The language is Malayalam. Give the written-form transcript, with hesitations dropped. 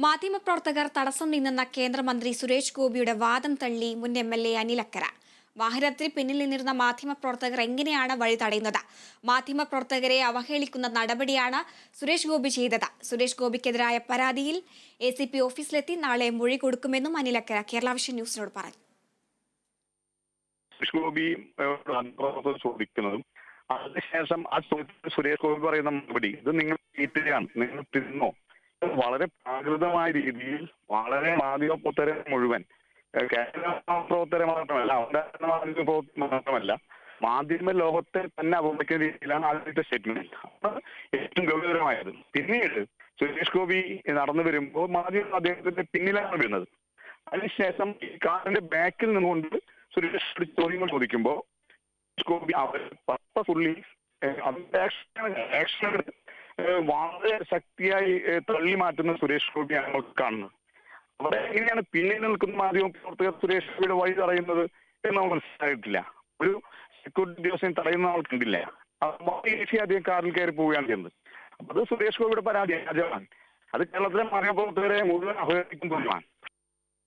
മാധ്യമപ്രവർത്തകർ തടസ്സം നിന്നെന്ന കേന്ദ്രമന്ത്രി സുരേഷ് ഗോപിയുടെ വാദം തള്ളി മുൻ MLA അനിലക്കര. വാഹനത്തിൽ പിന്നിൽ നിന്നിരുന്ന മാധ്യമപ്രവർത്തകർ എങ്ങനെയാണ് വഴി തടയുന്നത്? മാധ്യമപ്രവർത്തകരെ അവഹേളിക്കുന്ന നടപടിയാണ് സുരേഷ് ഗോപി ചെയ്തത്. സുരേഷ് ഗോപിക്കെതിരായ പരാതിയിൽ ACP ഓഫീസിലെത്തി നാളെ മൊഴി കൊടുക്കുമെന്നും അനിലക്കര കേരള വിഷൻ ന്യൂസിനോട് പറഞ്ഞു. ചോദിക്കുന്നതും അതിനുശേഷം ആ ചോദ്യത്തിൽ സുരേഷ് ഗോപി പറയുന്ന മറുപടി, ഇത് നിങ്ങൾ തീറ്റുകയാണ്, നിങ്ങൾ തിന്നോ, വളരെ പ്രാകൃതമായ രീതിയിൽ വളരെ മാധ്യമപ്രവർത്തകരെ മുഴുവൻ കേരള പ്രവർത്തകരെ മാത്രമല്ല, മാത്രമല്ല മാധ്യമ ലോകത്തെ തന്നെ അപമാനിക്കുന്ന രീതിയിലാണ് ആദ്യത്തെ സ്റ്റേറ്റ്മെന്റ്. അതാണ് ഏറ്റവും ഗൗരവമായത്. പിന്നീട് സുരേഷ് ഗോപി നടന്നു വരുമ്പോൾ മാധ്യമം അദ്ദേഹത്തിന്റെ പിന്നിലാണ് വരുന്നത്. അതിനുശേഷം ഈ കാറിന്റെ ബാക്കിൽ നിന്നുകൊണ്ട് സുരേഷ് ചോദ്യങ്ങൾ ചോദിക്കുമ്പോൾ സുരേഷ് ഗോപി അവർ പർപ്പസ്ഫുള്ളി ആക്ഷനുകൾ വളരെ ശക്തിയായി തള്ളി മാറ്റുന്ന സുരേഷ് ഗോപിയാണ് നമുക്ക് കാണുന്നത്. അവിടെ എങ്ങനെയാണ് പിന്നിൽ നിൽക്കുന്ന മാധ്യമ പ്രവർത്തകർ സുരേഷ് ഗോപിയുടെ വഴി തടയുന്നത് എന്ന് നമുക്ക് മനസ്സിലായിട്ടില്ല. ഒരു സെക്യൂരിറ്റി ഉദ്യോഗസ്ഥനെ തടയുന്ന ആൾ കണ്ടില്ല. അധികം കാറിൽ കയറി പോവുകയാണ് ചെയ്യുന്നത്. അത് സുരേഷ് ഗോപിയുടെ പരാതി വ്യാജമാണ്. അത് കേരളത്തിലെ മാധ്യമ പ്രവർത്തകരെ മുഴുവൻ അപഹരിക്കുന്നതാണ്.